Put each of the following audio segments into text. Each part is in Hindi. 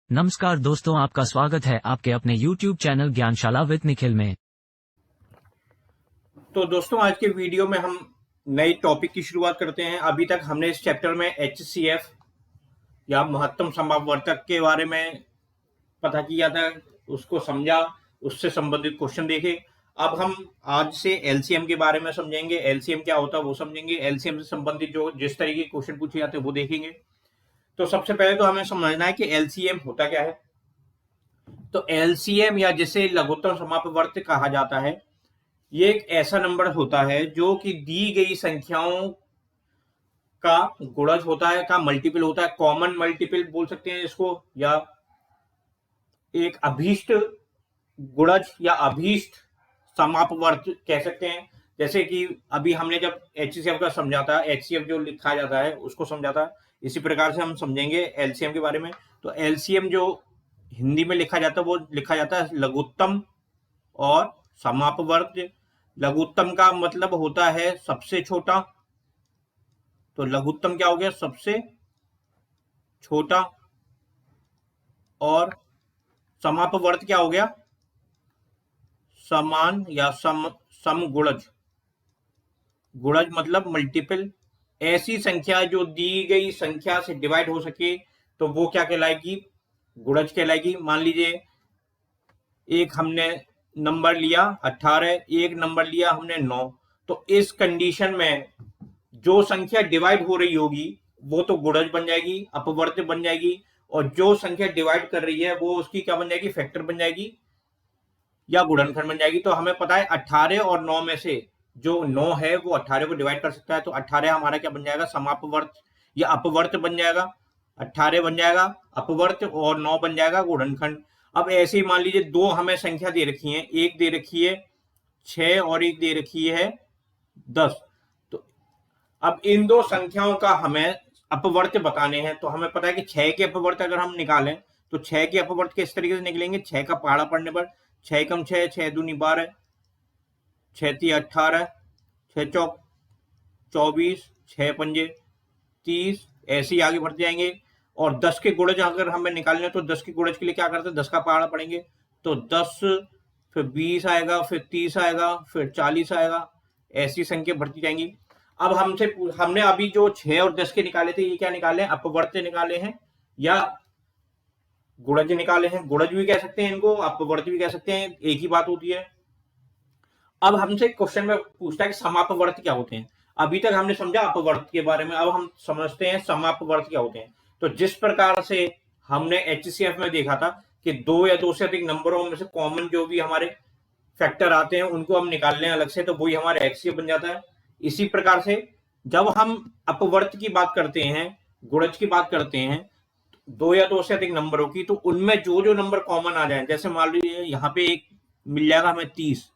नमस्कार दोस्तों, आपका स्वागत है आपके अपने YouTube channel Gyanshala with Nikhil में। तो दोस्तों, आज के वीडियो में हम नए टॉपिक की शुरुआत करते हैं। अभी तक हमने इस चैप्टर में HCF या महत्तम समवर्तक के बारे में पता किया था, उसको समझा, उससे संबंधित क्वेश्चन देखे। अब हम आज से LCM के बारे में समझेंगे। LCM क्या होता है वो समझेंगे। LCM से संबंधित जो जिस तरीके के क्वेश्चन पूछे जाते हैं वो देखेंगे। तो सबसे पहले तो हमें समझना है कि LCM होता क्या है। तो LCM या जिसे लघुत्तम समापवर्त कहा जाता है, ये एक ऐसा नंबर होता है जो कि दी गई संख्याओं का गुणज होता है, का मल्टीपल होता है। कॉमन मल्टीपल बोल सकते हैं इसको, या एक अभीष्ट गुणज या अभीष्ट समापवर्त कह सकते हैं। जैसे कि अभी हमने जब HCF का समझा था, HCF जो लिखा जाता है उसको समझा था, इसी प्रकार से हम समझेंगे LCM के बारे में। तो LCM जो हिंदी में लिखा जाता है वो लिखा जाता है लघुत्तम और समापवर्त। लघुत्तम का मतलब होता है सबसे छोटा, तो लघुत्तम क्या हो गया, सबसे छोटा। और समापवर्त क्या हो गया, समान या समगुणज। गुणज मतलब मल्टीपल। ऐसी संख्या जो दी गई संख्या से डिवाइड हो सके तो वो क्या कहलाएगी, गुणज कहलाएगी। मान लीजिए एक हमने नंबर लिया 18, एक नंबर लिया हमने 9, तो इस कंडीशन में जो संख्या डिवाइड हो रही होगी वो तो गुणज बन जाएगी, अपवर्त बन जाएगी। और जो संख्या डिवाइड कर रही है वो उसकी क्या बन जाएगी, फैक्टर बन जाएगी या गुणनखंड बन जाएगी। तो हमें पता है 18 और 9 में से जो 9 है वो 18 को डिवाइड कर सकता है, तो 18 हमारा क्या बन जाएगा, समापवर्त या अपवर्त बन जाएगा। 18 बन जाएगा अपवर्त और 9 बन जाएगा गुणनखंड। अब ऐसे ही मान लीजिए दो हमें संख्या दे रखी है, एक दे रखी है 6 और एक दे रखी है 10। तो अब इन दो संख्याओं का हमें अपवर्त बताने हैं। तो हमें पता है कि 6 के अपवर्त अगर हम निकालें तो 6 के अपवर्त किस तरीके से निकलेंगे, 6 का पहाड़ा पड़ने पर 6 कम 6, 6 दूनी 12, 6 ती 18, 6 चौक 24, 6 पंजे 30, ऐसे ही आगे बढ़ते जाएंगे। और 10 के गुणज अगर हमें निकालने तो 10 के गुणज के लिए क्या करते हैं, 10 का पहाड़ा पड़ेंगे। तो 10, फिर 20 आएगा, फिर 30 आएगा, फिर 40 आएगा, ऐसी संख्या बढ़ती जाएंगी। अब हमने अभी जो 6 और 10 के निकाले थे, ये क्या निकाले हैं, अपवर्त निकाले हैं या गुणज निकाले हैं। गुणज भी कह सकते हैं इनको, अपवर्त भी कह सकते हैं, एक ही बात होती है। अब हमसे क्वेश्चन में पूछता है कि समापवर्त क्या होते हैं। अभी तक हमने समझा अपवर्त के बारे में, अब हम समझते हैं समापवर्त क्या होते हैं। तो जिस प्रकार से हमने HCF में देखा था कि दो या दो से अधिक नंबरों में से कॉमन जो भी हमारे फैक्टर आते हैं उनको हम निकाल लें अलग से, तो वही हमारा HCF बन जाता है। इसी प्रकार से जब हम अपवर्त की बात करते हैं, गुणज की बात करते हैं, दो या दो से अधिक नंबरों की, तो उनमें जो जो नंबर कॉमन आ जाए, जैसे मान लीजिए यहाँ पे एक मिल जाएगा हमें 30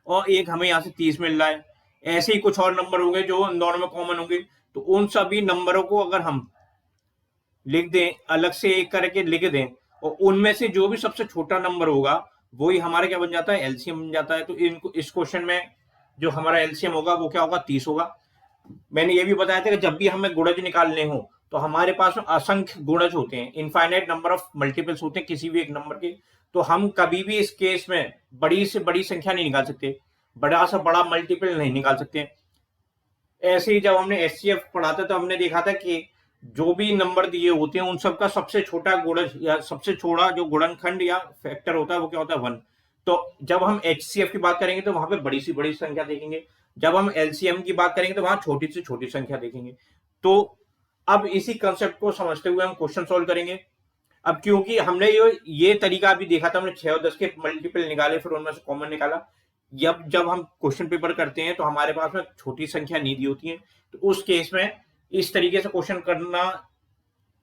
और एक हमें यहाँ से 30 मिल रहा है, ऐसे ही कुछ और नंबर होंगे जो इन दोनों में कॉमन होंगे। तो उन सभी नंबरों को अगर हम लिख दें, अलग से एक करके लिख दें, और उनमें से जो भी सबसे छोटा नंबर होगा वही हमारा क्या बन जाता है, LCM बन जाता है। तो इनको इस क्वेश्चन में जो हमारा LCM होगा वो क्या होगा, 30 होगा। मैंने ये भी बताया था कि जब भी हमें गुणज निकालने हो तो हमारे पास असंख्य गुणज होते हैं, इनफाइनाइट नंबर ऑफ मल्टीपल्स होते हैं किसी भी एक नंबर के। तो हम कभी भी इस केस में बड़ी से बड़ी संख्या नहीं निकाल सकते, बड़ा से बड़ा मल्टीपल नहीं निकाल सकते। ऐसे ही जब हमने HCF पढ़ा था तो हमने देखा था कि जो भी नंबर दिए होते हैं उन सबका सबसे छोटा गुणज या सबसे छोटा जो गुणनखंड या फैक्टर होता है वो क्या होता है, 1। तो जब हम HCF की बात करेंगे तो वहां पे बड़ी से बड़ी संख्या देखेंगे, जब हम LCM की बात करेंगे तो वहां छोटी से छोटी संख्या देखेंगे। तो अब इसी कंसेप्ट को समझते हुए हम क्वेश्चन सोल्व करेंगे। अब क्योंकि हमने ये तरीका भी देखा था, हमने 6 और 10 के मल्टीपल निकाले, फिर उनमें से कॉमन निकाला। जब हम क्वेश्चन पेपर करते हैं तो हमारे पास में छोटी संख्या नहीं दी होती है, तो उस केस में इस तरीके से क्वेश्चन करना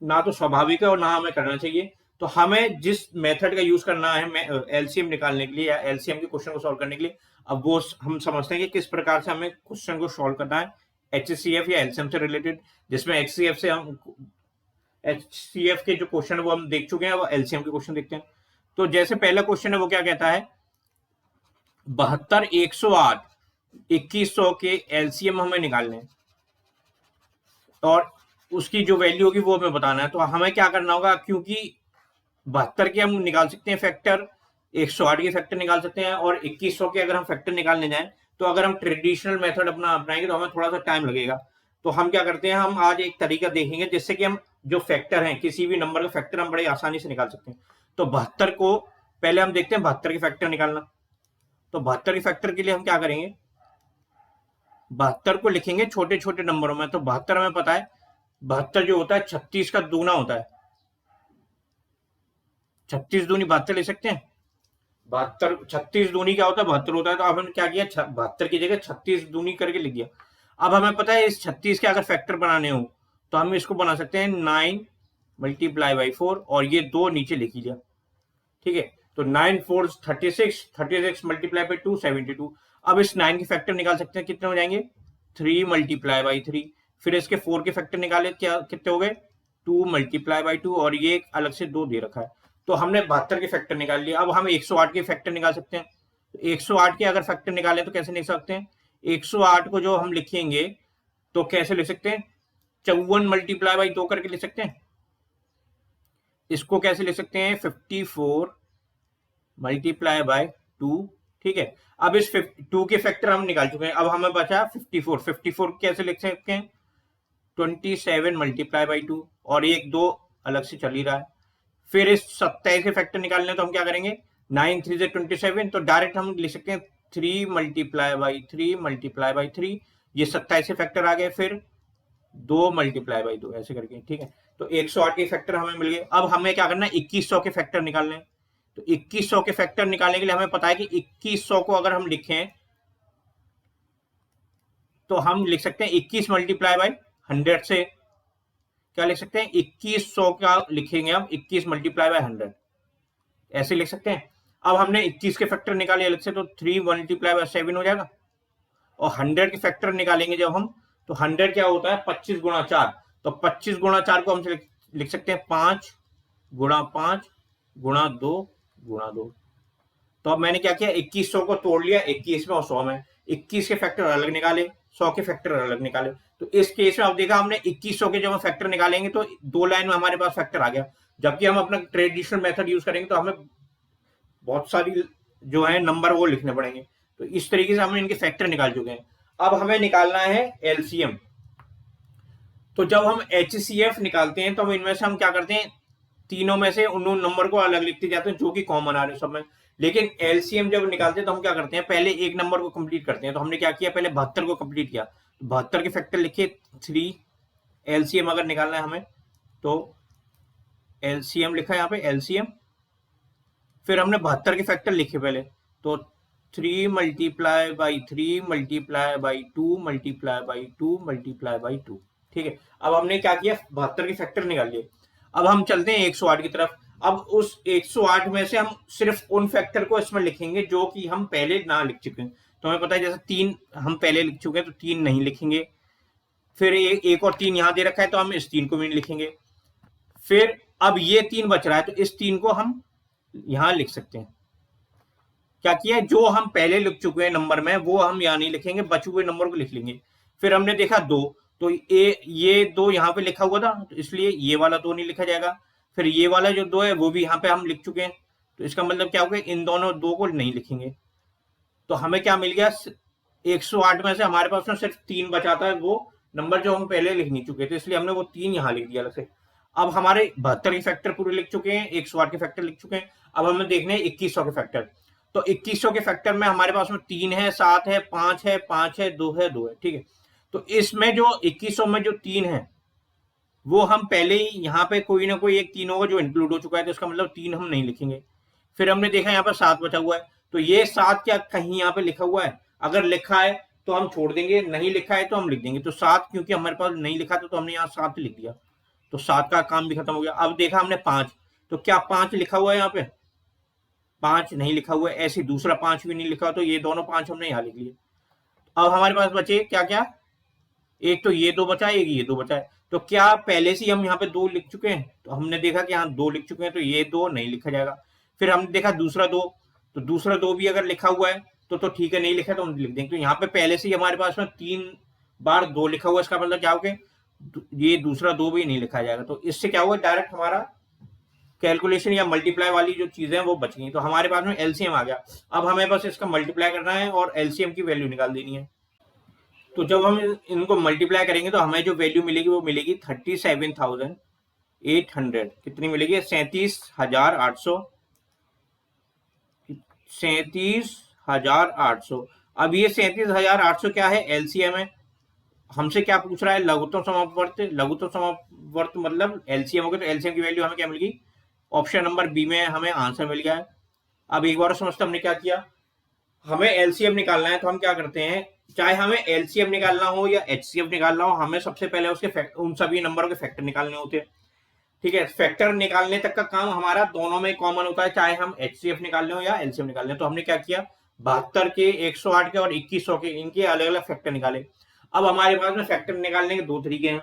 ना तो स्वाभाविक है और ना हमें करना चाहिए। तो हमें जिस मेथड का यूज करना है LCM निकालने के लिए या LCM के क्वेश्चन को सॉल्व करने के लिए, अब वो हम समझते हैं कि किस प्रकार से हमें क्वेश्चन को सॉल्व करना है HCF या LCM से रिलेटेड। जिसमें HCF के जो क्वेश्चन है वो हम देख चुके हैं, वो LCM के क्वेश्चन देखते हैं। तो जैसे पहला क्वेश्चन है वो क्या कहता है, 72, 108, 2100 के LCM हमें निकालने हैं। और उसकी जो वैल्यू होगी वो हमें बताना है। तो हमें क्या करना होगा, क्योंकि 72 के हम निकाल सकते हैं फैक्टर, 108 के फैक्टर निकाल सकते हैं, और 2100 के अगर हम फैक्टर निकालने जाएं तो अगर हम ट्रेडिशनल मेथड अपना अपनाएंगे तो हमें थोड़ा सा टाइम लगेगा। तो हम क्या करते हैं, हम आज एक तरीका देखेंगे जिससे कि हम जो फैक्टर हैं, किसी भी नंबर का फैक्टर हम बड़े आसानी से निकाल सकते हैं। तो 72 को पहले हम देखते हैं 72 के फैक्टर निकालना। तो 72 के फैक्टर के लिए हम क्या करेंगे, 72 को लिखेंगे छोटे छोटे नंबरों में। तो 72 हमें पता है, 72 जो होता है 36 का दूना होता है। 36 दूनी 72 ले सकते हैं। 72 36 दूनी क्या होता है, 72 होता है। तो अब हमने क्या किया, 72 की जगह 36 दूनी करके लिख दिया। अब हमें पता है इस 36 के अगर फैक्टर बनाने हो तो हम इसको बना सकते हैं 9 मल्टीप्लाई बाई 4, और ये 2 नीचे लिख लिया, ठीक है। तो 9 4 36, 36 मल्टीप्लाई बाई 2 72। अब इस 9 के फैक्टर निकाल सकते हैं, कितने हो जाएंगे, 3 मल्टीप्लाई बाई 3। फिर इसके 4 के फैक्टर निकाले, क्या कितने हो गए, 2 मल्टीप्लाई बाई 2, और ये अलग से 2 दे रखा है। तो हमने 72 के फैक्टर निकाल लिया। अब हम 108 के फैक्टर निकाल सकते हैं। 108 के अगर फैक्टर निकाले तो कैसे लिख सकते हैं, 108 को जो हम लिखेंगे तो कैसे लिख सकते हैं, 54 मल्टीप्लाई बाई 2 करके लिख सकते हैं। इसको कैसे लिख सकते हैं, 54 मल्टीप्लाई बाय 2, ठीक है। अब इस 2 के फैक्टर हम निकाल चुके हैं। अब हमें बचा 54। 54 कैसे लिख सकते हैं, 27 मल्टीप्लाई बाई 2, और एक 2 अलग से चल ही रहा है। फिर इस 27 के फैक्टर निकालने तो हम क्या करेंगे, 9 3 से 27, तो डायरेक्ट हम लिख सकते हैं 3 मल्टीप्लाई बाई 3 मल्टीप्लाई बाई 3, ये 27 के फैक्टर आ गए। फिर 2 मल्टीप्लाई बाई 2 ऐसे करके, ठीक है। तो 108 के फैक्टर हमें मिल गए। अब हमें क्या करना है, 2100 के फैक्टर निकालने हैं। तो 2100 के फैक्टर निकालने के लिए हमें पता है कि 2100 को अगर हम लिखें तो हम लिख सकते हैं 21 मल्टीप्लाई बाई 100 से, क्या लिख सकते हैं, 2100 का लिखेंगे हम 21 मल्टीप्लाई बाई 100, ऐसे लिख सकते हैं। अब हमने 21 के फैक्टर निकाले अलग से, तो 3 मल्टीप्लाई बाई 7 हो जाएगा। और 100 के फैक्टर निकालेंगे जब हम, तो 100 क्या होता है, 25 गुणा 4। तो 25 गुणा 4 को हम लिख सकते हैं 5 गुणा 5 गुणा 2 गुणा 2। तो अब मैंने क्या किया, 2100 को तोड़ लिया 21 में और 100 में। 21 के फैक्टर अलग निकाले, 100 के फैक्टर अलग निकाले। तो इस केस में अब देखा हमने 2100 के जब हम फैक्टर निकालेंगे तो 2 लाइन में हमारे पास फैक्टर आ गया। जबकि हम अपना ट्रेडिशनल मेथड यूज करेंगे तो हमें बहुत सारी जो है नंबर वो लिखने पड़ेंगे। तो इस तरीके से हमने इनके फैक्टर निकाल चुके हैं। अब हमें निकालना है एलसीएम। तो जब हम एचसीएफ निकालते हैं तो हम इनमें से हम क्या करते हैं, तीनों में से उन नंबर को अलग लिखते जाते हैं जो कि कॉमन आ रहे हैं सब में। लेकिन एलसीएम जब निकालते हैं तो हम क्या करते हैं, पहले एक नंबर को कंप्लीट करते हैं। तो हमने क्या किया, पहले 72 को कंप्लीट किया। तो 72 के फैक्टर लिखे 3। एलसीएम अगर निकालना है हमें तो एलसीएम लिखा है यहाँ पे एलसीएम। फिर हमने 72 के फैक्टर लिखे पहले, तो 3 multiply by 3 multiply by 2 multiply by 2 multiply by 2, ठीक है। अब हमने क्या किया, 72 के फैक्टर निकाल लिए। अब हम चलते हैं 108 की तरफ। अब उस 108 में से हम सिर्फ उन फैक्टर को इसमें लिखेंगे जो कि हम पहले ना लिख चुके हैं। तो हमें पता है जैसे 3 हम पहले लिख चुके हैं तो 3 नहीं लिखेंगे। फिर एक और 3 यहाँ दे रखा है तो हम इस 3 को भी नहीं लिखेंगे। फिर अब ये 3 बच रहा है तो इस 3 को हम यहां लिख सकते हैं। क्या किया, जो हम पहले लिख चुके हैं नंबर में वो हम यहाँ नहीं लिखेंगे, बचे हुए नंबर को लिख लेंगे। फिर हमने देखा 2, तो ये 2 यहाँ पे लिखा हुआ था तो इसलिए ये वाला 2 नहीं लिखा जाएगा। फिर ये वाला जो 2 है वो भी यहाँ पे हम लिख चुके हैं, तो इसका मतलब क्या होगा, इन दोनों 2 को नहीं लिखेंगे। तो हमें क्या मिल गया, 108 में से हमारे पास में सिर्फ 3 बचाता है, वो नंबर जो हम पहले लिख नहीं चुके थे, इसलिए हमने वो 3 यहाँ लिख दिया अलग से। अब हमारे 72 के फैक्टर पूरे लिख चुके हैं, 108 के फैक्टर लिख चुके हैं। अब हमें देखने हैं 2100 के फैक्टर। तो 2100 के फैक्टर में हमारे पास में 3 है, 7 है, 5 है, 5 है, 2 है, 2 है, ठीक है। तो इसमें जो 2100 में जो 3 है वो हम पहले ही यहाँ पे कोई ना कोई एक 3 होगा जो इंक्लूड हो चुका है, तो इसका मतलब 3 हम नहीं लिखेंगे। फिर हमने देखा यहाँ पर 7 बचा हुआ है, तो ये 7 क्या कहीं यहाँ पे लिखा हुआ है, अगर लिखा है तो हम छोड़ देंगे, नहीं लिखा है तो हम लिख देंगे। तो 7 क्योंकि हमारे पास नहीं लिखा था तो हमने यहाँ 7 लिख दिया, तो 7 का काम भी खत्म हो गया। अब देखा हमने 5, तो क्या 5 लिखा हुआ है यहाँ पे, 5 नहीं लिखा हुआ है। ऐसे दूसरा 5 भी नहीं लिखा, तो ये दोनों 5 हमने यहाँ लिख लिए। अब हमारे पास बचे क्या क्या, एक तो ये 2 बचा है, एक ये 2 बचा है। तो क्या पहले से हम यहाँ पे 2 लिख चुके हैं, तो हमने देखा कि यहाँ 2 लिख चुके हैं, तो ये 2 नहीं लिखा जाएगा। फिर हमने देखा दूसरा 2, तो दूसरा 2 भी अगर लिखा हुआ है तो ठीक है, नहीं लिखा तो हम लिख देंगे। तो यहाँ पे पहले से ही हमारे पास में 3 बार 2 लिखा हुआ है, इसका मतलब क्या हो गया, ये दूसरा 2 भी नहीं लिखा जाएगा। तो इससे क्या हुआ, डायरेक्ट हमारा कैलकुलेशन या मल्टीप्लाई वाली जो चीजें हैं वो बच गई। तो हमारे पास में एलसीएम आ गया। अब हमें बस इसका मल्टीप्लाई करना है और एलसीएम की वैल्यू निकाल देनी है। तो जब हम इनको मल्टीप्लाई करेंगे तो हमें जो वैल्यू मिलेगी वो मिलेगी 37,800। कितनी मिलेगी, 37,800। 37,800। अब ये 37,800 क्या है, एलसीएम है। हमसे क्या पूछ रहा है, लघुत्तम समापवर्त। लघुत्तम समापवर्त मतलब एलसीएम हो गया, तो एलसीएम की वैल्यू हमें क्या मिल गई, ऑप्शन नंबर बी में हमें आंसर मिल गया है। अब एक बार समझते हमने क्या किया, हमें एलसीएम निकालना है तो हम क्या करते हैं, चाहे हमें एलसीएम निकालना हो या एचसीएफ निकालना हो, हमें सबसे पहले उसके उन सभी नंबरों के फैक्टर निकालने होते हैं। ठीक है, फैक्टर निकालने तक का काम हमारा दोनों में कॉमन होता है, चाहे हम एचसीएफ निकाल लें या एलसीएम निकाल लें। तो हमने क्या किया, 72 के, 108 के और 2100 के, इनके अलग अलग फैक्टर निकाले। अब हमारे पास में फैक्टर निकालने के दो तरीके हैं,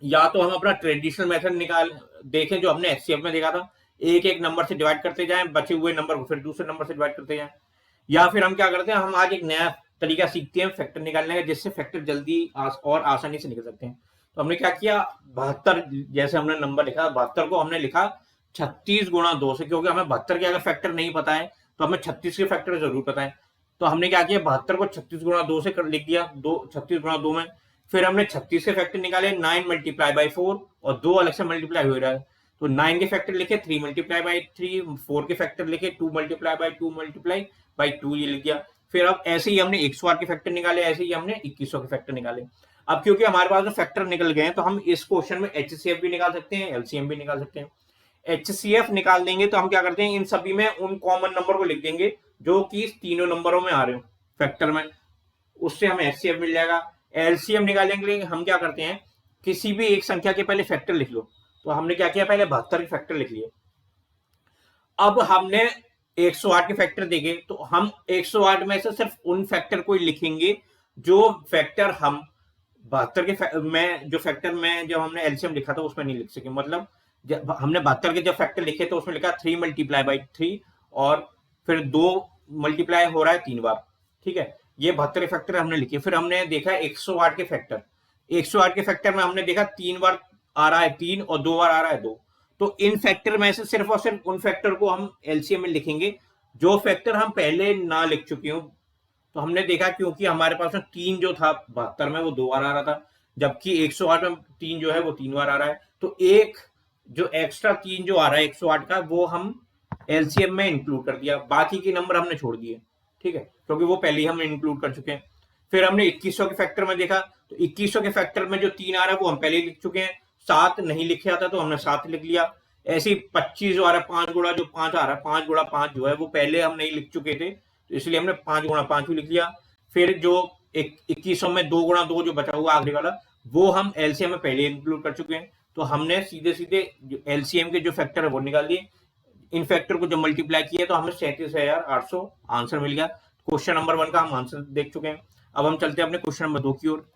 या तो हम अपना ट्रेडिशनल मेथड निकाल देखें जो हमने एचसीएफ में देखा था, एक एक नंबर से डिवाइड करते जाएं, बचे हुए नंबर को फिर दूसरे नंबर से डिवाइड करते जाएं, या फिर हम क्या करते हैं, हम आज एक नया तरीका सीखते हैं फैक्टर निकालने का, जिससे फैक्टर जल्दी और आसानी से निकल सकते हैं। तो हमने क्या किया, 72 जैसे हमने नंबर लिखा, 72 को हमने लिखा 36 गुणा 2 से, क्योंकि हमें 72 के अगर फैक्टर नहीं पता है तो हमें 36 के फैक्टर जरूर पता है। तो हमने क्या किया, 72 को 36 गुणा 2 से लिख दिया, 36 गुणा 2 में। फिर हमने 36 के फैक्टर निकाले, 9 मल्टीप्लाई बाई 4, और 2 अलग से मल्टीप्लाई हो रहा है, तो 9 के फैक्टर लिखे, 3 मल्टीप्लाई बाई 3, 4 के फैक्टर लिखे, 2 मल्टीप्लाई बाई 2 मल्टीप्लाई बाई 2, ये लिख दिया। फिर अब ऐसे ही हमने 108 के फैक्टर निकाले, ऐसे ही हमने 2100 के फैक्टर निकाले। अब क्योंकि हमारे पास में फैक्टर निकल गए हैं तो हम इस क्वेश्चन में एचसीएफ भी निकाल सकते हैं, एलसीएम भी निकाल सकते हैं। एचसीएफ निकाल देंगे तो हम क्या करते हैं, इन सभी में उन कॉमन नंबर को लिख देंगे जो कि तीनों नंबरों में आ रहे हो फैक्टर में, उससे हमें एचसीएफ मिल जाएगा। एलसीएम निकालने के लिए हम क्या करते हैं, किसी भी एक संख्या के पहले फैक्टर लिख लो। तो हमने क्या किया, पहले 72 के फैक्टर लिख लिए। अब हमने 108 के फैक्टर देखे, तो हम 108 में से सिर्फ उन फैक्टर को ही लिखेंगे जो फैक्टर हम 72 के में जो फैक्टर में जब हमने एलसीएम लिखा था उसमें नहीं लिख सके। मतलब जब हमने 72 के जब फैक्टर लिखे तो उसमें लिखा 3 मल्टीप्लाई बाई 3, और फिर 2 मल्टीप्लाई हो रहा है 3 बार। ठीक है, ये 72 के फैक्टर हमने लिखे। फिर हमने देखा 108 के फैक्टर, 108 के फैक्टर में हमने देखा 3 बार आ रहा है 3 और 2 बार आ रहा है 2। तो इन फैक्टर में से सिर्फ और सिर्फ उन फैक्टर को हम एलसीएम में लिखेंगे जो फैक्टर हम पहले ना लिख चुके हो। तो हमने देखा क्योंकि हमारे पास में 3 जो था 72 में वो 2 बार आ रहा था, जबकि 108 में 3 जो है वो 3 बार आ रहा है। तो एक जो एक्स्ट्रा 3 जो आ रहा है 108 का, वो हम एलसीएम में इंक्लूड कर दिया, बाकी के नंबर हमने छोड़ दिए। ठीक है, क्योंकि वो पहले ही हम इंक्लूड कर चुके हैं। फिर हमने 2100 के फैक्टर में देखा, तो 2100 के फैक्टर में जो 3 आ रहा है वो हम पहले ही लिख चुके हैं, 7 नहीं लिखे आता तो हमने 7 लिख लिया। ऐसे ही 25 जो आ रहा है 5 गुणा जो 5 आ रहा है, 5 गुणा 5 जो है वो पहले हम नहीं लिख चुके थे, तो इसलिए हमने 5 गुणा 5 भी लिख लिया। फिर जो 2100 में 2 गुणा 2 जो बचा हुआ आखिरी वाला, वो हम एलसीएम में पहले इंक्लूड कर चुके हैं। तो हमने सीधे सीधे एलसीएम के जो फैक्टर है वो निकाल दिए, इन फैक्टर को जब मल्टीप्लाई किया तो हमें 37,800 आंसर मिल गया। क्वेश्चन नंबर 1 का हम आंसर देख चुके हैं। अब हम चलते हैं अपने क्वेश्चन नंबर 2 की ओर।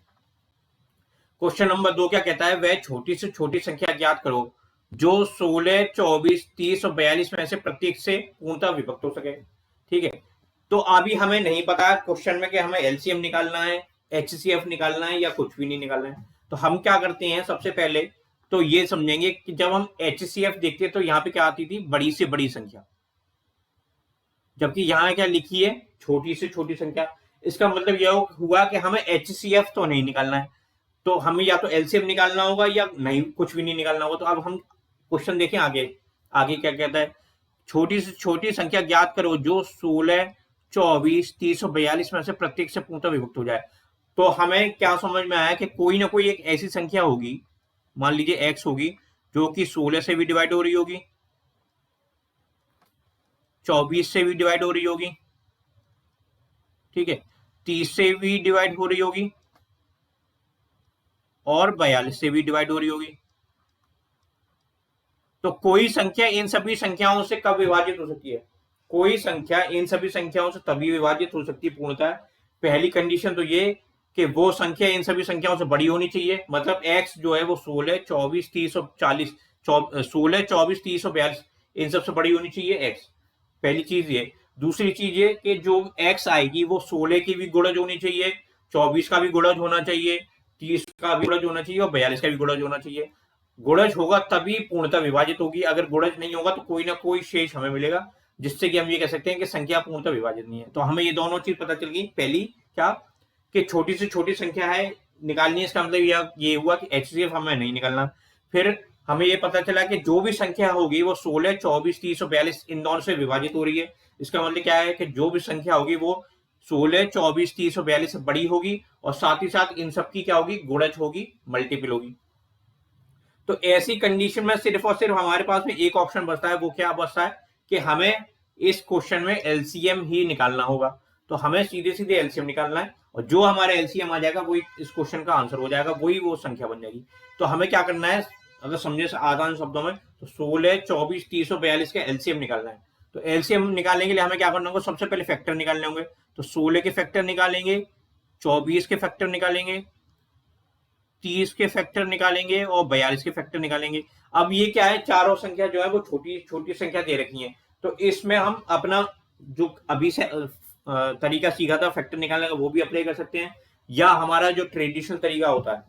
क्वेश्चन नंबर 2 क्या कहता है, वह छोटी से छोटी संख्या ज्ञात करो जो 16, 24, 30 और 42 में से प्रत्येक से पूर्णतः विभक्त हो सके। ठीक है, तो अभी हमें नहीं पता क्वेश्चन में कि हमें एलसीएम निकालना है, एचसीएफ निकालना है, या कुछ भी नहीं निकालना है। तो हम क्या करते हैं, सबसे पहले तो ये समझेंगे कि जब हम एचसीएफ देखते हैं तो यहाँ पे क्या आती थी, बड़ी से बड़ी संख्या, जबकि यहाँ क्या लिखी है, छोटी से छोटी संख्या। इसका मतलब यह हुआ कि हमें एचसीएफ तो नहीं निकालना है, तो हमें या तो एलसीएम निकालना होगा या नहीं, कुछ भी नहीं निकालना होगा। तो अब हम क्वेश्चन देखें आगे, आगे क्या कहता है, छोटी से छोटी संख्या ज्ञात करो जो 16, 24, 30 और 42 में से प्रत्येक से पूर्णतः विभक्त हो जाए। तो हमें क्या समझ में आया कि कोई ना कोई एक ऐसी संख्या होगी, मान लीजिए एक्स होगी, जो कि 16 से भी डिवाइड हो रही होगी, 24 से भी डिवाइड हो रही होगी, ठीक है, 30 से भी डिवाइड हो रही होगी, और 42 से भी डिवाइड हो रही होगी। तो कोई संख्या इन सभी संख्याओं से कब विभाजित हो सकती है, कोई संख्या इन सभी संख्याओं से तभी विभाजित हो सकती है पूर्णतः, पहली कंडीशन तो ये कि वो संख्या इन सभी संख्याओं से बड़ी होनी चाहिए। मतलब x जो है वो 16, 24, 30 और 40, 16, 24, 30 और 42 इन सबसे बड़ी होनी चाहिए x, पहली चीज ये। दूसरी चीज ये कि जो x आएगी वो 16 की भी गुणज होनी चाहिए, 24 का भी गुणज होना चाहिए, 30 का भी गुणज होना चाहिए और 42 का भी गुणज होना चाहिए। गुणज होगा तभी पूर्णतः विभाजित होगी, अगर गुणज नहीं होगा तो कोई ना कोई शेष हमें मिलेगा, जिससे कि हम ये कह सकते हैं कि संख्या पूर्णतः विभाजित नहीं है। तो हमें ये दोनों चीज पता चल गई। पहली क्या, कि छोटी से छोटी संख्या है निकालनी है, इसका मतलब ये हुआ कि एचसीएफ हमें नहीं निकालना। फिर हमें ये पता चला कि जो भी संख्या होगी वो 16, 24, 30 और 42 इन दोनों से विभाजित हो रही है। इसका मतलब क्या है कि जो भी संख्या होगी वो 16, 24, 30 और 42 से बड़ी होगी, और साथ ही साथ इन सबकी क्या होगी, गुणज होगी, मल्टीपल होगी। तो ऐसी कंडीशन में सिर्फ और सिर्फ हमारे पास में एक ऑप्शन बचता है। वो क्या बचता है कि हमें इस क्वेश्चन में एलसीएम ही निकालना होगा। तो हमें सीधे सीधे एलसीएम निकालना है, और जो हमारा एलसीएम आ जाएगा वही इस क्वेश्चन का आंसर हो जाएगा, वही वो संख्या बन जाएगी। तो हमें क्या करना है, अगर समझे आसान शब्दों में, तो 16, 24, 30 और 42 का एलसीएम निकालना है। तो एलसीएम निकालने के लिए हमें क्या करना होगा, सबसे पहले फैक्टर निकालने होंगे। तो 16 के फैक्टर निकालेंगे, 24 के फैक्टर निकालेंगे, 30 के फैक्टर निकालेंगे और 42 के फैक्टर निकालेंगे। अब ये क्या है, चारों संख्या जो है वो छोटी छोटी संख्या दे रखी है। तो इसमें हम अपना जो अभी से तरीका सीखा था फैक्टर निकालने का वो भी अप्लाई कर सकते हैं, या हमारा जो ट्रेडिशनल तरीका होता है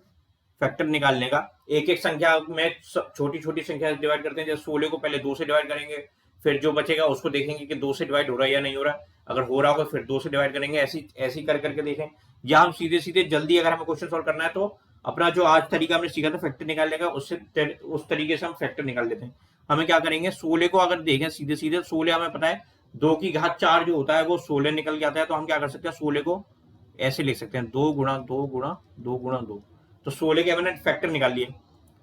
फैक्टर निकालने का, एक एक संख्या में छोटी छोटी संख्या डिवाइड करते हैं। जैसे 16 को पहले 2 से डिवाइड करेंगे, फिर जो बचेगा उसको देखेंगे कि 2 से डिवाइड हो रहा है या नहीं हो रहा। अगर हो रहा होगा फिर 2 से डिवाइड करेंगे, ऐसी ऐसी कर करके देखें। या हम सीधे सीधे जल्दी अगर हमें क्वेश्चन सॉल्व करना है तो अपना जो आज तरीका हमने सीखा था फैक्टर निकालने का, उससे उस तरीके से हम फैक्टर निकाल लेते हैं। हमें क्या करेंगे, 16 को अगर देखें सीधे सीधे, 16 हमें पता है 2 की घात 4 जो होता है वो 16 निकल के आता है। तो हम क्या कर सकते हैं, 16 को ऐसे लिख सकते हैं, 2 गुणा 2 गुणा 2 गुणा 2। तो 16 के हमने फैक्टर निकाल लिए।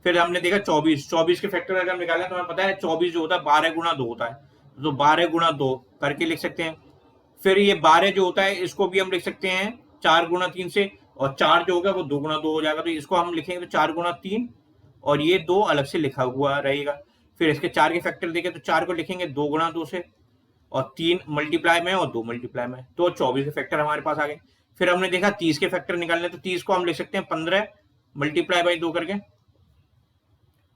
फिर हमने देखा 24 के फैक्टर अगर हम निकालें तो हमें पता है 24 जो होता है 12 गुणा 2 होता है। तो 12 गुणा 2 करके लिख सकते हैं। फिर ये 12 जो होता है इसको भी हम लिख सकते हैं 4 गुणा 3 से, और 4 जो होगा वो 2 गुणा 2 हो जाएगा। तो इसको हम लिखेंगे तो 4 गुणा 3, और ये 2 अलग से लिखा हुआ रहेगा। फिर इसके 4 के फैक्टर देखें तो 4 को लिखेंगे 2 गुणा 2 से, और 3 मल्टीप्लाई में और 2 मल्टीप्लाई में, तो 24 के फैक्टर हमारे पास आ गए। फिर हमने देखा 30 के फैक्टर निकालने, तो 30 को हम लिख सकते हैं 15 मल्टीप्लाई बाई 2 करके,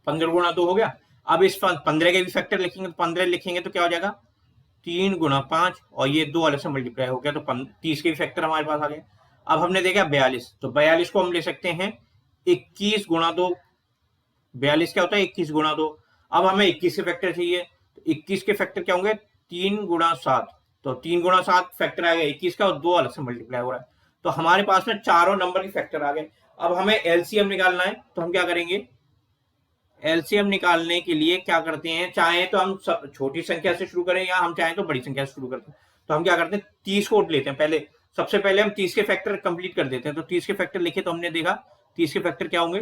15 गुणा 2 हो गया। अब इस 15 के भी फैक्टर लिखेंगे, तो 15 लिखेंगे तो क्या हो जाएगा 3 गुणा 5, और ये 2 अलग से मल्टीप्लाई हो गया। तो 30 के भी फैक्टर हमारे पास आ गए। अब हमने देखा 42, तो 42 को हम ले सकते हैं 21 गुणा 2। 42 क्या होता है 21 गुणा 2। अब हमें 21 के फैक्टर चाहिए, तो 21 के फैक्टर क्या होंगे 3 गुणा 7। तो 3 गुणा 7 फैक्टर आ गया 21 का, और 2 अलग से मल्टीप्लाई हो रहा है। तो हमारे पास में चारों नंबर के फैक्टर आ गए। अब हमें एलसीएम निकालना है, तो हम क्या करेंगे, एलसीएम निकालने के लिए क्या करते हैं, चाहे तो हम छोटी संख्या से शुरू करें या हम चाहें तो बड़ी संख्या से शुरू करते हैं। तो हम क्या करते हैं 30 को लेते हैं पहले, सबसे पहले हम 30 के फैक्टर कंप्लीट कर देते हैं। तो 30 के फैक्टर लिखे तो हमने देखा 30 के फैक्टर क्या होंगे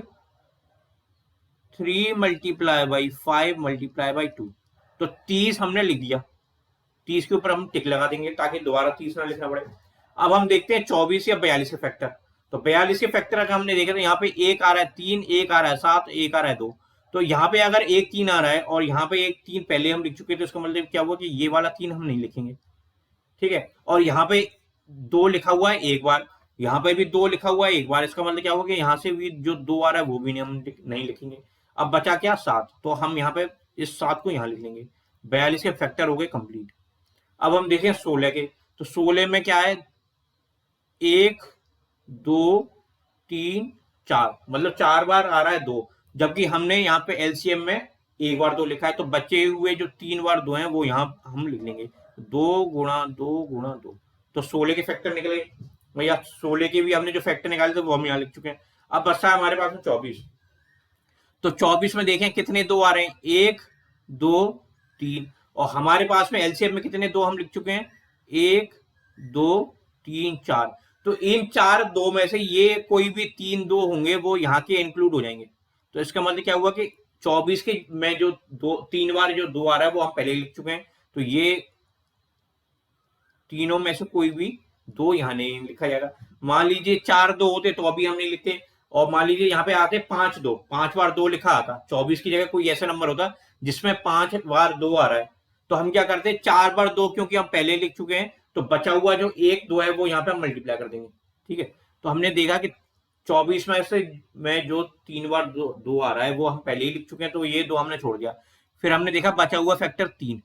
3 मल्टीप्लाई बाई 5 मल्टीप्लाई बाई 2। तो 30 हमने लिख दिया, 30 के ऊपर हम टिक लगा देंगे ताकि दोबारा 30 ना लिखना पड़े। अब हम देखते हैं 24 या 42 के फैक्टर। तो 42 के फैक्टर अगर हमने देखे तो यहाँ पे एक आ रहा है 3, एक आ रहा है 7, एक आ रहा है 2। तो यहाँ पे अगर एक 3 आ रहा है और यहाँ पे एक 3 पहले हम लिख चुके हैं, तो इसका मतलब क्या हुआ कि ये वाला 3 हम नहीं लिखेंगे, ठीक है। और यहाँ पे 2 लिखा हुआ है एक बार, यहाँ पे भी 2 लिखा हुआ है एक बार, इसका मतलब क्या होगा कि यहाँ से भी जो 2 आ रहा है वो भी हम नहीं लिखेंगे। अब बचा क्या 7, तो हम यहाँ पे इस 7 को यहाँ लिख लेंगे। 42 के फैक्टर हो गए कंप्लीट। अब हम देखें 16 के, तो 16 में क्या है 1 2 3 4, मतलब 4 बार आ रहा है 2, जबकि हमने यहाँ पे एलसीएम में एक बार 2 लिखा है। तो बचे हुए जो 3 बार 2 हैं वो यहाँ हम लिख लेंगे 2 गुणा 2 गुणा 2। तो 16 के फैक्टर निकले भैया, 16 के भी हमने जो फैक्टर निकाले थे वो हम यहाँ लिख चुके हैं। अब बचा है हमारे पास में 24। तो 24 में देखें कितने 2 आ रहे हैं 1 2 3, और हमारे पास में एलसीएम में कितने 2 हम लिख चुके हैं 1 2 3 4। तो इन 4 2 में से ये कोई भी 3 2 होंगे वो यहाँ के इंक्लूड हो जाएंगे। तो इसका मतलब क्या हुआ कि 24 के में जो 3 बार जो 2 आ रहा है वो हम पहले लिख चुके हैं। तो ये तीनों में से कोई भी 2 यहाँ नहीं लिखा जाएगा। मान लीजिए 4 2 होते तो अभी हम नहीं लिखते, और मान लीजिए यहाँ पे आते 5 2, 5 बार 2 लिखा आता, 24 की जगह कोई ऐसा नंबर होता जिसमें 5 बार 2 आ रहा है, तो हम क्या करते हैं 4 बार 2 क्योंकि हम पहले लिख चुके हैं, तो बचा हुआ जो 1 2 है वो यहाँ पे हम मल्टीप्लाई कर देंगे, ठीक है। तो हमने देखा कि 24 में से में जो 3 बार 2 आ रहा है वो हम पहले ही लिख चुके हैं, तो ये 2 हमने छोड़ दिया। फिर हमने देखा बचा हुआ फैक्टर 3।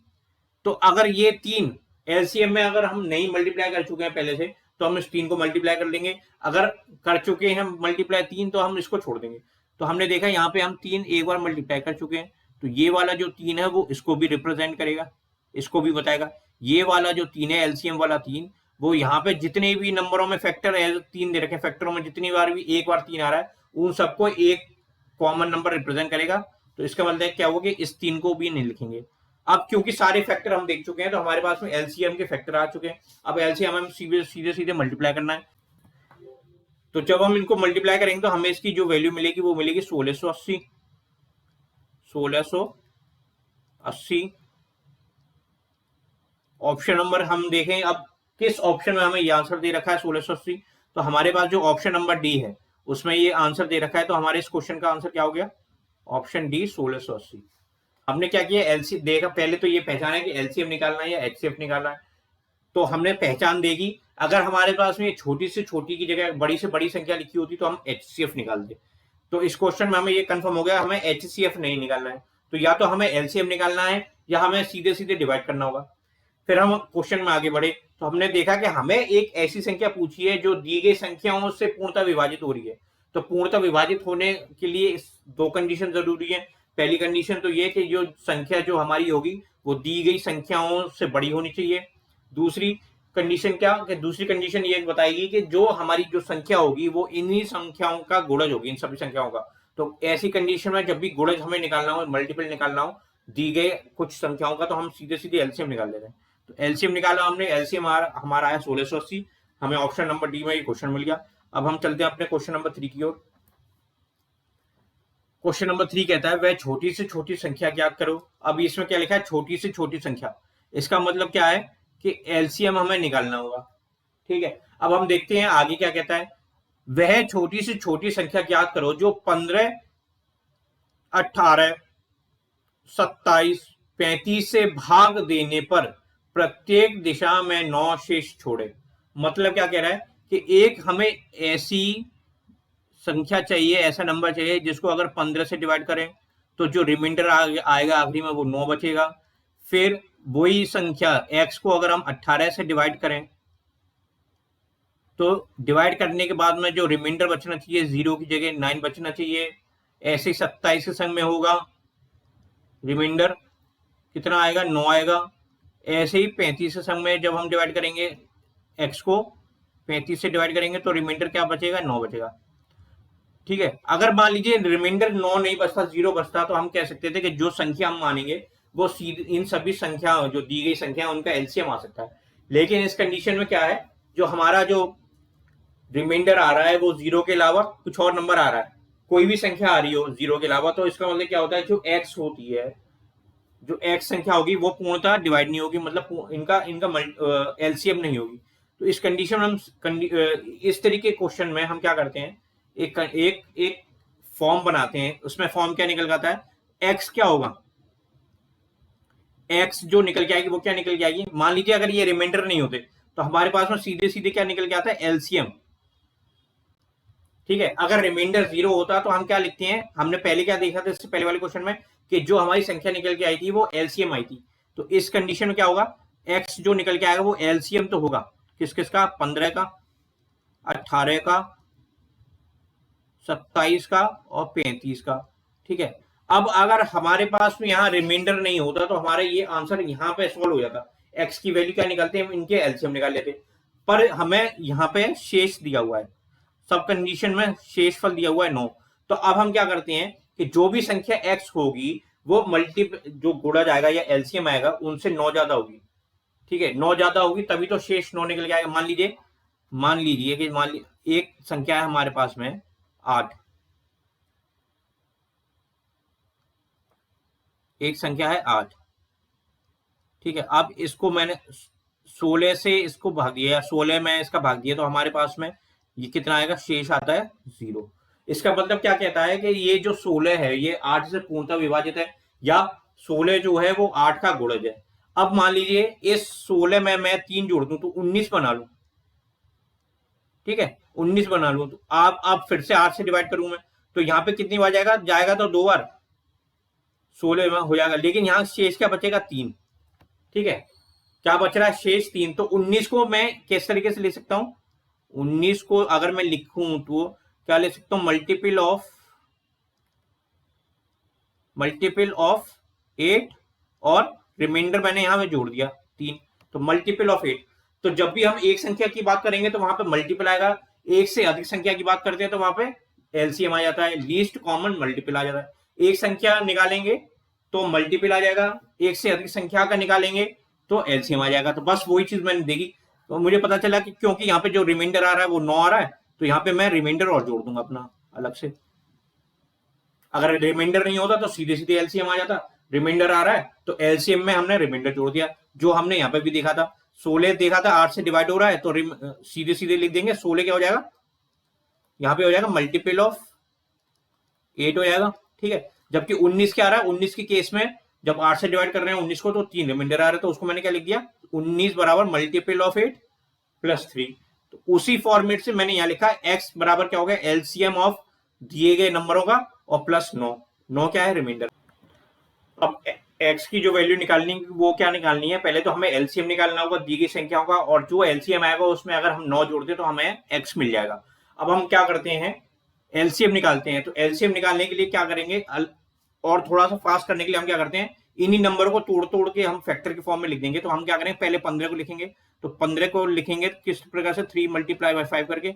तो अगर ये 3 एलसीएम में अगर हम नहीं मल्टीप्लाई कर चुके हैं पहले से, तो हम इस 3 को मल्टीप्लाई कर लेंगे। अगर कर चुके हैं मल्टीप्लाई 3 तो हम इसको छोड़ देंगे। तो हमने देखा यहाँ पे हम 3 एक बार मल्टीप्लाई कर चुके हैं, तो ये वाला जो 3 है वो इसको भी रिप्रेजेंट करेगा, इसको भी बताएगा। ये वाला जो 3 है एलसीएम वाला 3, वो यहाँ पे जितने भी नंबरों में फैक्टर है 3 दे रखे हैं, फैक्टरों में जितनी बार भी एक बार 3 आ रहा है उन सबको एक कॉमन नंबर रिप्रेजेंट करेगा। तो इसका मतलब क्या होगा कि इस 3 को भी नहीं लिखेंगे। अब क्योंकि सारे फैक्टर हम देख चुके हैं तो हमारे पास में एलसीएम के फैक्टर आ चुके हैं। अब एलसीएम हम सीधे सीधे मल्टीप्लाई करना है। तो जब हम इनको मल्टीप्लाई करेंगे तो हमें इसकी जो वैल्यू मिलेगी वो मिलेगी 1680। 1680 ऑप्शन नंबर हम देखें अब किस ऑप्शन में हमें ये आंसर दे रखा है 1680। तो हमारे पास जो ऑप्शन नंबर डी है उसमें ये आंसर दे रखा है, तो हमारे इस क्वेश्चन का आंसर क्या हो गया, ऑप्शन डी 1680। हमने क्या किया, एलसी देखा, पहले तो ये पहचाना है कि एलसीएम निकालना है या एचसीएफ निकालना है। तो हमने पहचान देगी, अगर हमारे पास में छोटी से छोटी की जगह बड़ी से बड़ी संख्या लिखी होती तो हम एचसीएफ निकालते। तो इस क्वेश्चन में हमें ये कंफर्म हो गया हमें एचसीएफ नहीं निकालना है। तो या तो हमें एलसीएम निकालना है या हमें सीधे सीधे डिवाइड करना होगा। फिर हम क्वेश्चन में आगे बढ़े तो हमने देखा कि हमें एक ऐसी संख्या पूछी है जो दी गई संख्याओं से पूर्णतः विभाजित हो रही है। तो पूर्णतः विभाजित होने के लिए 2 कंडीशन जरूरी है। पहली कंडीशन तो ये कि जो संख्या जो हमारी होगी वो दी गई संख्याओं से बड़ी होनी चाहिए। दूसरी कंडीशन क्या, कि दूसरी कंडीशन ये बताएगी कि जो हमारी जो संख्या होगी वो इन्हीं संख्याओं का गुणज होगी, इन सभी संख्याओं का। तो ऐसी कंडीशन में जब भी गुणज हमें निकालना हो, मल्टीपल निकालना हो दी गए कुछ संख्याओं का, तो हम सीधे सीधे एलसीएम निकाल लेते हैं। तो एलसीएम निकाला हमने, एलसीएम हमारा आया 1680। हमें ऑप्शन नंबर डी में ये क्वेश्चन मिल गया। अब हम चलते हैं अपने क्वेश्चन नंबर 3 की ओर। क्वेश्चन नंबर 3 कहता है वह छोटी से छोटी संख्या ज्ञात करो। अब इसमें क्या लिखा है, छोटी से छोटी संख्या। इसका मतलब क्या है कि एलसीएम हमें निकालना होगा। ठीक है, अब हम देखते हैं आगे क्या कहता है। वह छोटी से छोटी संख्या ज्ञात करो जो 15, 18, 27, 35 से भाग देने पर प्रत्येक दिशा में 9 शेष छोड़े। मतलब क्या कह रहा है कि एक हमें ऐसी संख्या चाहिए, ऐसा नंबर चाहिए जिसको अगर 15 से डिवाइड करें तो जो रिमाइंडर आएगा आखिरी में वो 9 बचेगा। फिर वही संख्या x को अगर हम 18 से डिवाइड करें तो डिवाइड करने के बाद में जो रिमाइंडर बचना चाहिए 0 की जगह 9 बचना चाहिए। ऐसे ही 27 के संग में होगा, रिमाइंडर कितना आएगा, 9 आएगा। ऐसे ही 35 के संग में जब हम डिवाइड करेंगे x को 35 से डिवाइड करेंगे तो रिमाइंडर क्या बचेगा, 9 बचेगा। ठीक है, अगर मान लीजिए रिमाइंडर 9 नहीं बचता, 0 बचता, तो हम कह सकते थे कि जो संख्या हम मानेंगे वो इन सभी संख्या जो दी गई संख्या उनका एलसीएम आ सकता है। लेकिन इस कंडीशन में क्या है, जो हमारा जो रिमाइंडर आ रहा है वो 0 के अलावा कुछ और नंबर आ रहा है, कोई भी संख्या आ रही हो 0 के अलावा, तो इसका मतलब क्या होता है जो x होती है, जो x संख्या होगी वो पूर्णतः डिवाइड नहीं होगी, मतलब इनका एलसीएम नहीं होगी। तो इस कंडीशन में हम इस तरीके क्वेश्चन में हम क्या करते हैं, एक फॉर्म बनाते हैं। उसमें फॉर्म क्या निकल जाता है, x क्या होगा, x जो निकल के आएगी वो क्या निकल के आएगी। मान लीजिए अगर ये रिमाइंडर नहीं होते तो हमारे पास में सीधे सीधे क्या निकल के आता है, एलसीएम। ठीक है, अगर रिमाइंडर 0 होता तो हम क्या लिखते हैं, हमने पहले क्या देखा था इससे पहले वाले क्वेश्चन में कि जो हमारी संख्या निकल के आई थी वो एलसीएम आई थी। तो इस कंडीशन में क्या होगा, x जो निकल के आएगा वो एलसीएम तो होगा किस किस का, 15 का, 18 का, 27 का और 35 का। ठीक है, अब अगर हमारे पास में यहाँ रिमाइंडर नहीं होता तो हमारे ये आंसर यहाँ पे सॉल्व हो जाता। x की वैल्यू क्या निकालते हैं, इनके एलसीएम निकाल लेते, पर हमें यहाँ पे शेष दिया हुआ है, सब कंडीशन में शेषफल दिया हुआ है 9। तो अब हम क्या करते हैं कि जो भी संख्या x होगी वो जो गुणा जाएगा या एलसीएम आएगा उनसे 9 ज्यादा होगी। ठीक है, 9 ज्यादा होगी तभी तो शेष 9 निकल के आएगा। मान लीजिए कि एक संख्या है हमारे पास में 8, एक संख्या है 8। ठीक है, अब इसको मैंने 16 से इसको भाग दिया, 16 में इसका भाग दिया, तो हमारे पास में ये कितना आएगा, शेष आता है 0। इसका मतलब क्या कहता है कि ये जो 16 है ये 8 से पूर्णतः विभाजित है, या 16 जो है वो 8 का गुणज है। अब मान लीजिए इस 16 में मैं 3 जोड़ दूं तो 19 बना लूं। ठीक है, 19 बना लूं तो आप फिर से 8 से डिवाइड करूं मैं, तो यहाँ पे कितनी बार जाएगा तो 2 बार 16 में हो जाएगा, लेकिन यहाँ शेष क्या बचेगा, 3। ठीक है, क्या बच रहा है, शेष 3। तो 19 को मैं किस तरीके से ले सकता हूं, 19 को अगर मैं लिखूं तो क्या लिख सकता हूं, मल्टीपल ऑफ 8 और रिमाइंडर मैंने यहां में जोड़ दिया 3, तो मल्टीपल ऑफ 8। तो जब भी हम एक संख्या की बात करेंगे तो वहां पे मल्टीपल आएगा, एक से अधिक संख्या की बात करते हैं तो वहां पे एलसीएम आ जाता है, लीस्ट कॉमन मल्टीपल आ जाता है। एक संख्या निकालेंगे तो मल्टीपल आ जाएगा, एक से अधिक संख्या का निकालेंगे तो एलसीएम आ जाएगा। तो बस वही चीज मैंने देखी, तो मुझे पता चला कि क्योंकि यहाँ पे जो रिमाइंडर आ रहा है वो 9 आ रहा है, तो यहाँ पे मैं रिमाइंडर और जोड़ दूंगा अपना अलग से। अगर रिमाइंडर नहीं होता तो सीधे सीधे एलसीएम आ जाता, रिमाइंडर आ रहा है तो एलसीएम में हमने रिमाइंडर जोड़ दिया, जो हमने यहाँ पे भी देखा था। 16 देखा था 8 से डिवाइड हो रहा है तो सीधे सीधे लिख देंगे 16 क्या हो जाएगा, यहाँ पे हो जाएगा मल्टीपल ऑफ 8 हो जाएगा, ठीक है। जबकि 19 क्या आ रहा है, 19 के केस में जब 8 से डिवाइड कर रहे हैं 19 को तो 3 रिमाइंडर आ रहा है, तो उसको मैंने क्या लिख दिया, 19 बराबर मल्टीपल ऑफ 8 प्लस 3। तो उसी फॉर्मेट से मैंने यहां लिखा x बराबर क्या हो गया, एलसीएम ऑफ दिए गए नंबरों का और प्लस 9 क्या है रिमाइंडर। अब x की जो वैल्यू निकालनी वो क्या निकालनी है, पहले तो हमें एलसीएम निकालना होगा दी गई संख्याओं का, और जो एलसीएम आएगा उसमें अगर हम 9 जोड़ते तो हमें x मिल जाएगा। अब हम क्या करते हैं, एलसीएम निकालते हैं। तो एलसीएम निकालने के लिए क्या करेंगे, और थोड़ा सा फास्ट करने के लिए हम क्या करते हैं, इन्हीं नंबर को तोड़ तोड़ के हम फैक्टर के फॉर्म में लिख देंगे। तो हम क्या करेंगे, पहले 15 को लिखेंगे, तो 15 को लिखेंगे किस प्रकार से, 3 मल्टीप्लाई बाय 5 करके।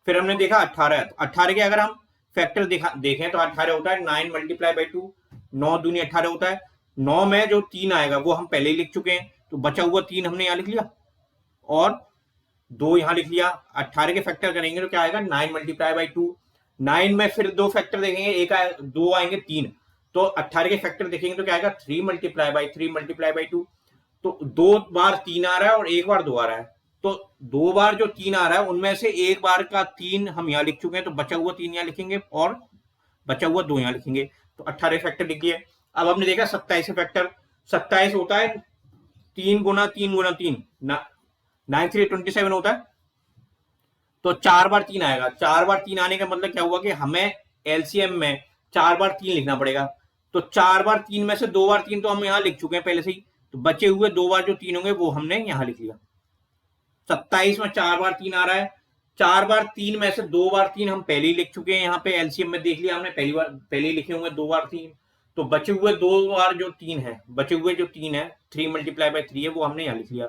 फिर हमने देखा 18 के अगर हम फैक्टर देखें तो 18 होता है 9 मल्टीप्लाई बाय 2, 9 दूनी 18 होता है। 9 में जो 3 आएगा वो हम पहले ही लिख चुके हैं, तो बचा हुआ 3 हमने यहाँ लिख लिया और 2 यहाँ लिख लिया। 18 के फैक्टर करेंगे तो क्या आएगा, 9 मल्टीप्लाई बाय 2। 9 में फिर 2 फैक्टर देखेंगे, एक 2 आएंगे 3, तो 18 के फैक्टर देखेंगे तो क्या आएगा, 3 मल्टीप्लाई बाय 3 मल्टीप्लाई बाय 2। तो 2 बार 3 आ रहा है और 1 बार 2 आ रहा है, तो 2 बार जो 3 आ रहा है उनमें से 1 बार का 3 हम यहाँ लिख चुके हैं, तो बचा हुआ 3 यहाँ लिखेंगे और बचा हुआ 2 यहाँ लिखेंगे। तो 18 फैक्टर लिख दिए। अब हमने देखा 27 फैक्टर, 27 होता है 3 गुना 3 गुना 3, 9 3 27 होता है, तो 4 बार 3 आएगा। 4 बार 3 आने का मतलब क्या हुआ कि हमें एलसीएम में 4 बार 3 लिखना पड़ेगा। तो 4 बार 3 में से 2 बार 3 तो हम यहाँ लिख चुके हैं पहले से ही, तो बचे हुए 2 बार जो 3 होंगे वो हमने यहाँ लिख लिया। 27 में 4 बार 3 आ रहा है, 4 बार 3 में से 2 बार 3 हम पहले ही लिख चुके हैं, यहाँ पे एलसीएम में देख लिया हमने, पहले ही लिखे होंगे 2 बार 3। तो बचे हुए 2 बार जो 3 है, बचे हुए जो 3 है 3 मल्टीप्लाई बाय 3 है वो हमने यहाँ लिख लिया।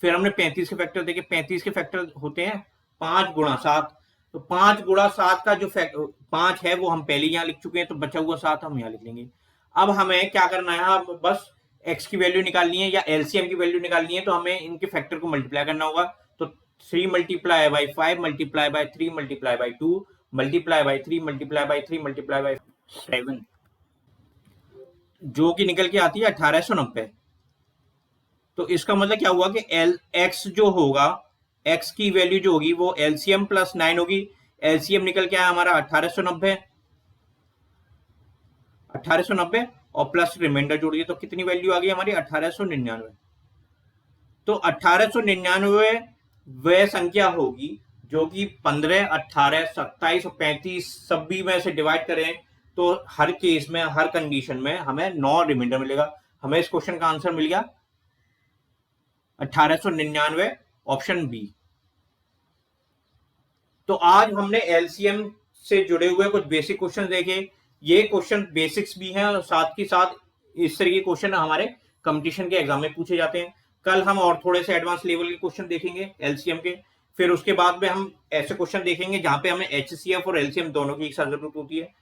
फिर हमने 35 के फैक्टर देखे, 35 के फैक्टर होते हैं 5 गुणा 7, तो 5 गुणा 7 का जो 5 है वो हम पहले यहाँ लिख चुके हैं, तो बचा हुआ 7 हम यहाँ लिख लेंगे। अब हमें क्या करना है, बस x की वैल्यू निकालनी है या एलसीएम की वैल्यू निकालनी है, तो हमें इनके फैक्टर को मल्टीप्लाई करना होगा। तो 3 multiply by 5 multiply by 3 multiply by 2 multiply by 3 multiply by 3 multiply by 7, जो कि निकल के आती है 1890। तो इसका मतलब क्या हुआ कि x जो होगा, x की वैल्यू जो होगी वो एलसीएम प्लस 9 होगी। एलसीएम निकल के आया हमारा 1890 और प्लस रिमाइंडर जोड़ दिए, तो कितनी वैल्यू आ गई हमारी, 1899। तो 1899 वह संख्या होगी जो कि 15, 18, 27 और 35 सभी में से डिवाइड करें तो हर केस में, हर कंडीशन में हमें 9 रिमाइंडर मिलेगा। हमें इस क्वेश्चन का आंसर मिल गया 1899, ऑप्शन बी। तो आज हमने एलसीएम से जुड़े हुए कुछ बेसिक क्वेश्चन देखे। ये क्वेश्चन बेसिक्स भी हैं और साथ ही साथ इस तरह के क्वेश्चन हमारे कंपटीशन के एग्जाम में पूछे जाते हैं। कल हम और थोड़े से एडवांस लेवल के क्वेश्चन देखेंगे एलसीएम के, फिर उसके बाद में हम ऐसे क्वेश्चन देखेंगे जहां पे हमें एचसीएफ और एलसीएम दोनों की एक साथ जरूरत होती है।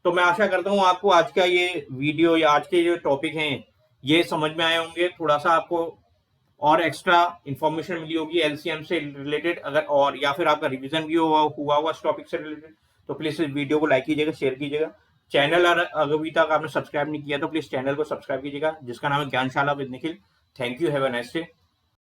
तो मैं आशा करता हूं आपको आज का ये वीडियो या आज के जो टॉपिक हैं ये समझ में आए होंगे, थोड़ा सा आपको और एक्स्ट्रा इंफॉर्मेशन मिली होगी एलसीएम से रिलेटेड, अगर और या फिर आपका रिवीजन भी हुआ होगा इस टॉपिक से रिलेटेड, तो प्लीज इस वीडियो को लाइक कीजिएगा, शेयर कीजिएगा। चैनल अगर अभी तक आपने सब्सक्राइब नहीं किया तो प्लीज चैनल को सब्सक्राइब कीजिएगा, जिसका नाम है Gyanshala with Nikhil. Thank you, have a nice day.